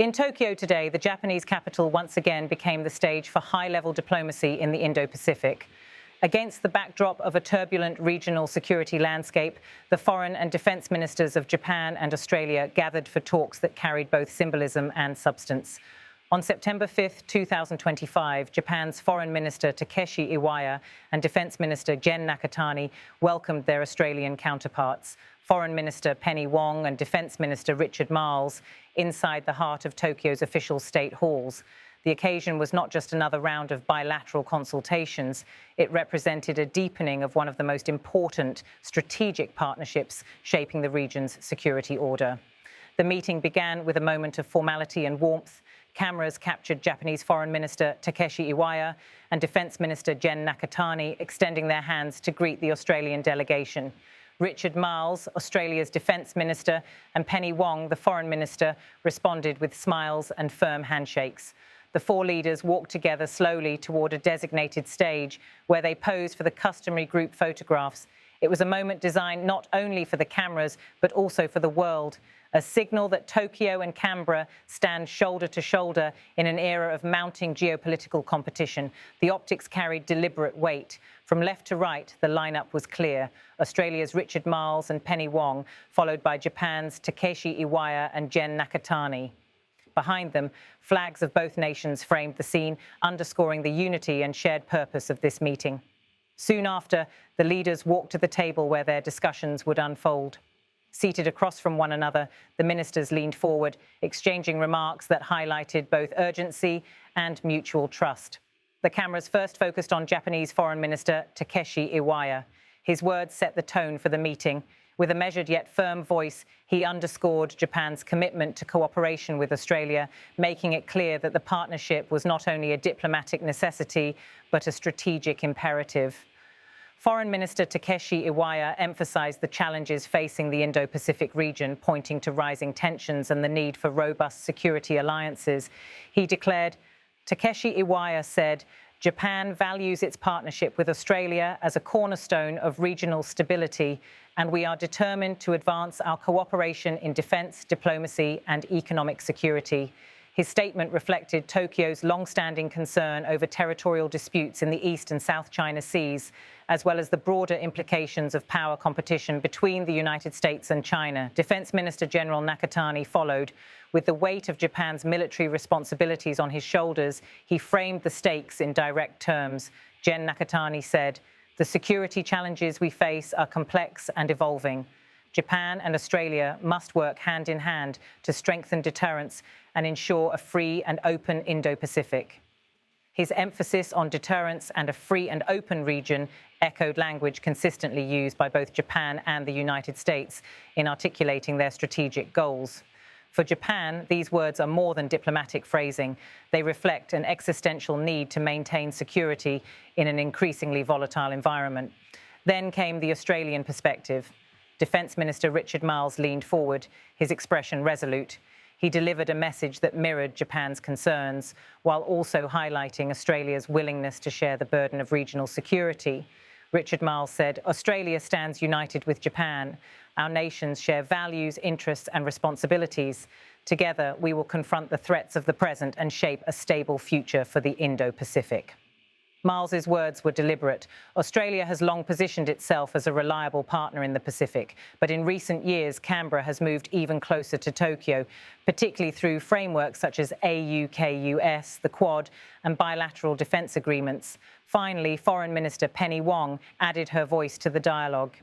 In Tokyo today, the Japanese capital once again became the stage for high-level diplomacy in the Indo-Pacific. Against the backdrop of a turbulent regional security landscape, the foreign and defense ministers of Japan and Australia gathered for talks that carried both symbolism and substance. On September 5, 2025, Japan's Foreign Minister Takeshi Iwaya and Defense Minister Gen Nakatani welcomed their Australian counterparts, Foreign Minister Penny Wong and Defense Minister Richard Marles, inside the heart of Tokyo's official state halls. The occasion was not just another round of bilateral consultations. It represented a deepening of one of the most important strategic partnerships shaping the region's security order. The meeting began with a moment of formality and warmth. Cameras captured Japanese Foreign Minister Takeshi Iwaya and Defense Minister Gen Nakatani extending their hands to greet the Australian delegation. Richard Marles, Australia's Defence Minister, and Penny Wong, the Foreign Minister, responded with smiles and firm handshakes. The four leaders walked together slowly toward a designated stage where they posed for the customary group photographs. It was a moment designed not only for the cameras, but also for the world, a signal that Tokyo and Canberra stand shoulder to shoulder in an era of mounting geopolitical competition. The optics carried deliberate weight. From left to right, the lineup was clear. Australia's Richard Marles and Penny Wong, followed by Japan's Takeshi Iwaya and Gen Nakatani. Behind them, flags of both nations framed the scene, underscoring the unity and shared purpose of this meeting. Soon after, the leaders walked to the table where their discussions would unfold. Seated across from one another, the ministers leaned forward, exchanging remarks that highlighted both urgency and mutual trust. The cameras first focused on Japanese Foreign Minister Takeshi Iwaya. His words set the tone for the meeting. With a measured yet firm voice, he underscored Japan's commitment to cooperation with Australia, making it clear that the partnership was not only a diplomatic necessity, but a strategic imperative. Foreign Minister Takeshi Iwaya emphasized the challenges facing the Indo-Pacific region, pointing to rising tensions and the need for robust security alliances. He declared, Takeshi Iwaya said, Japan values its partnership with Australia as a cornerstone of regional stability, and we are determined to advance our cooperation in defense, diplomacy, and economic security. His statement reflected Tokyo's long-standing concern over territorial disputes in the East and South China Seas, as well as the broader implications of power competition between the United States and China. Defense Minister General Nakatani followed. With the weight of Japan's military responsibilities on his shoulders, he framed the stakes in direct terms. Gen Nakatani said, "The security challenges we face are complex and evolving. Japan and Australia must work hand in hand to strengthen deterrence and ensure a free and open Indo-Pacific." His emphasis on deterrence and a free and open region echoed language consistently used by both Japan and the United States in articulating their strategic goals. For Japan, these words are more than diplomatic phrasing. They reflect an existential need to maintain security in an increasingly volatile environment. Then came the Australian perspective. Defence Minister Richard Marles leaned forward, his expression resolute. He delivered a message that mirrored Japan's concerns, while also highlighting Australia's willingness to share the burden of regional security. Richard Marles said, Australia stands united with Japan. Our nations share values, interests and responsibilities. Together, we will confront the threats of the present and shape a stable future for the Indo-Pacific. Marles's words were deliberate. Australia has long positioned itself as a reliable partner in the Pacific, but in recent years, Canberra has moved even closer to Tokyo, particularly through frameworks such as AU-KUS, the Quad, and bilateral defence agreements. Finally, Foreign Minister Penny Wong added her voice to the dialogue.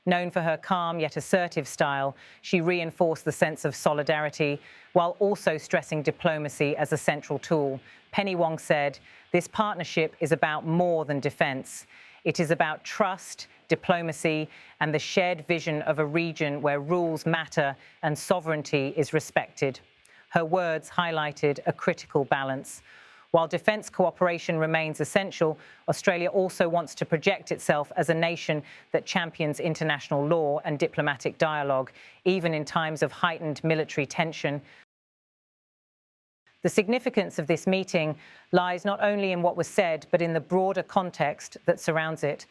Known for her calm yet assertive style, she reinforced the sense of solidarity while also stressing diplomacy as a central tool. Penny Wong said, "This partnership is about more than defence. It is about trust, diplomacy, and the shared vision of a region where rules matter and sovereignty is respected." Her words highlighted a critical balance. While defence cooperation remains essential, Australia also wants to project itself as a nation that champions international law and diplomatic dialogue, even in times of heightened military tension. The significance of this meeting lies not only in what was said, but in the broader context that surrounds it.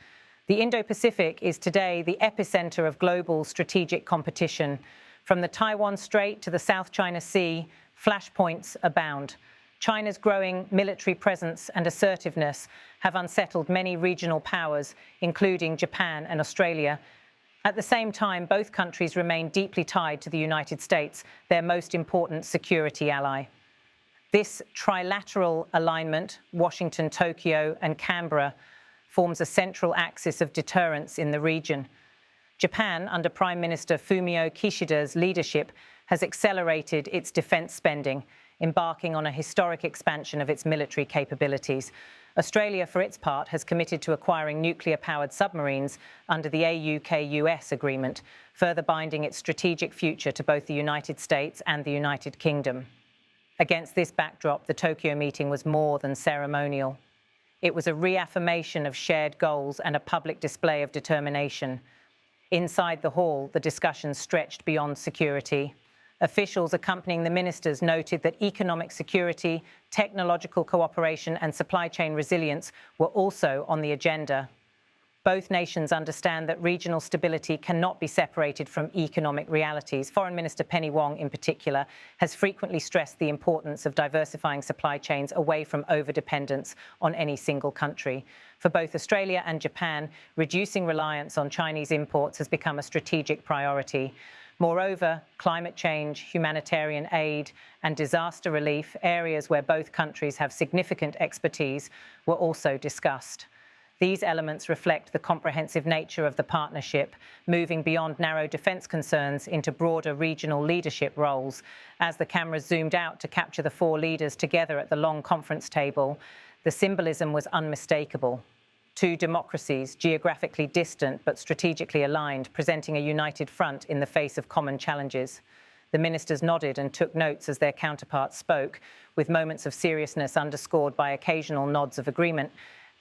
The Indo-Pacific is today the epicenter of global strategic competition. From the Taiwan Strait to the South China Sea, Flashpoints abound. China's growing military presence and assertiveness have unsettled many regional powers, including Japan and Australia. At the same time, both countries remain deeply tied to the United States, their most important security ally. This trilateral alignment, Washington, Tokyo, and Canberra, forms a central axis of deterrence in the region. Japan, under Prime Minister Fumio Kishida's leadership, has accelerated its defence spending, embarking on a historic expansion of its military capabilities. Australia, for its part, has committed to acquiring nuclear-powered submarines under the AUKUS agreement, further binding its strategic future to both the United States and the United Kingdom. Against this backdrop, the Tokyo meeting was more than ceremonial. It was a reaffirmation of shared goals and a public display of determination. Inside the hall, the discussions stretched beyond security. Officials accompanying the ministers noted that economic security, technological cooperation, and supply chain resilience were also on the agenda. Both nations understand that regional stability cannot be separated from economic realities. Foreign Minister Penny Wong, in particular, has frequently stressed the importance of diversifying supply chains away from overdependence on any single country. For both Australia and Japan, reducing reliance on Chinese imports has become a strategic priority. Moreover, climate change, humanitarian aid, and disaster relief, areas where both countries have significant expertise, were also discussed. These elements reflect the comprehensive nature of the partnership, moving beyond narrow defence concerns into broader regional leadership roles. As the cameras zoomed out to capture the four leaders together at the long conference table, the symbolism was unmistakable. Two democracies, geographically distant but strategically aligned, presenting a united front in the face of common challenges. The ministers nodded and took notes as their counterparts spoke, with moments of seriousness underscored by occasional nods of agreement.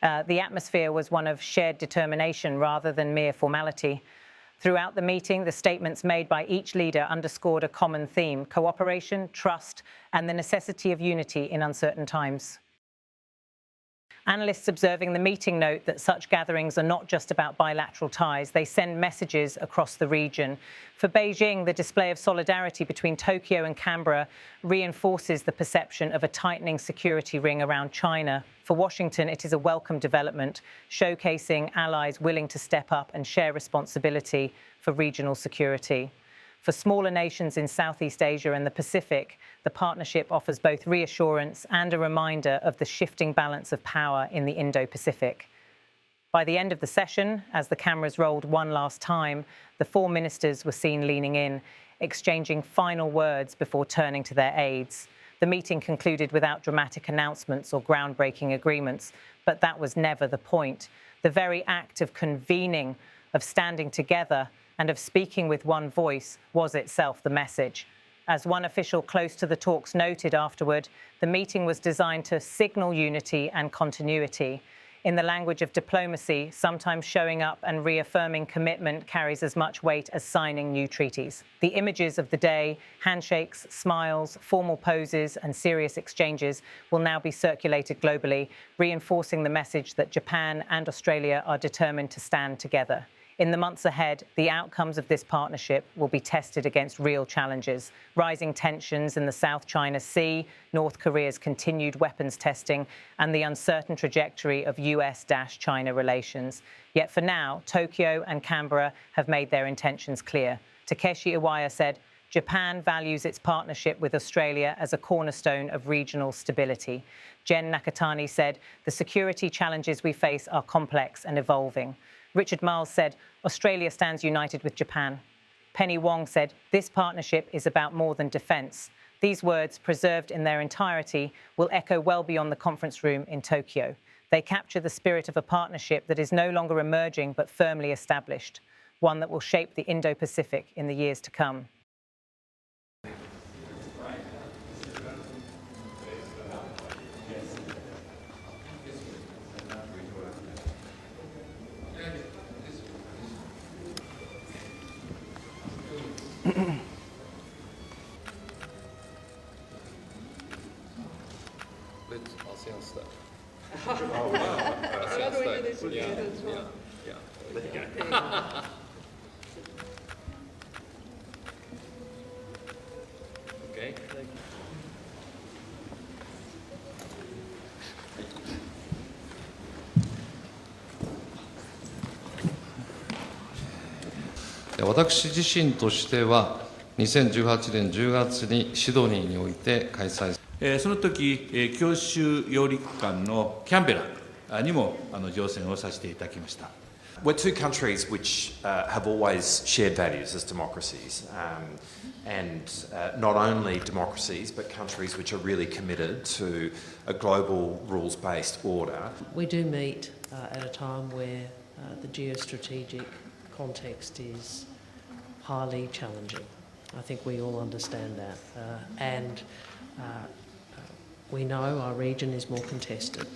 The atmosphere was one of shared determination rather than mere formality. Throughout the meeting, the statements made by each leader underscored a common theme: cooperation, trust, and the necessity of unity in uncertain times. Analysts observing the meeting note that such gatherings are not just about bilateral ties, they send messages across the region. For Beijing, the display of solidarity between Tokyo and Canberra reinforces the perception of a tightening security ring around China. For Washington, it is a welcome development, showcasing allies willing to step up and share responsibility for regional security. For smaller nations in Southeast Asia and the Pacific, the partnership offers both reassurance and a reminder of the shifting balance of power in the Indo-Pacific. By the end of the session, as the cameras rolled one last time, the four ministers were seen leaning in, exchanging final words before turning to their aides. The meeting concluded without dramatic announcements or groundbreaking agreements, but that was never the point. The very act of convening, of standing together, and of speaking with one voice was itself the message. As one official close to the talks noted afterward, the meeting was designed to signal unity and continuity. In the language of diplomacy, sometimes showing up and reaffirming commitment carries as much weight as signing new treaties. The images of the day, handshakes, smiles, formal poses, and serious exchanges will now be circulated globally, reinforcing the message that Japan and Australia are determined to stand together. In the months ahead, the outcomes of this partnership will be tested against real challenges: rising tensions in the South China Sea, North Korea's continued weapons testing, and the uncertain trajectory of US-China relations. Yet for now, Tokyo and Canberra have made their intentions clear. Takeshi Iwaya said, "Japan values its partnership with Australia as a cornerstone of regional stability." Gen Nakatani said, "The security challenges we face are complex and evolving." Richard Marles said, "Australia stands united with Japan." Penny Wong said, "This partnership is about more than defence." These words, preserved in their entirety, will echo well beyond the conference room in Tokyo. They capture the spirit of a partnership that is no longer emerging but firmly established, one that will shape the Indo-Pacific in the years to come. I'll see on stuff. Oh, wow. Ska du inte diskutera så? Ja. Okay. 私自身としては2018年10月にシドニーにおいて開催。その時、教習揚陸艦のキャンベラにも乗船をさせていただきました。We're two countries which have always shared values as democracies, and not only democracies, but countries which are really committed to a global rules-based order. We do meet at a time where the geostrategic context is highly challenging. I think we all understand that, and we know our region is more contested.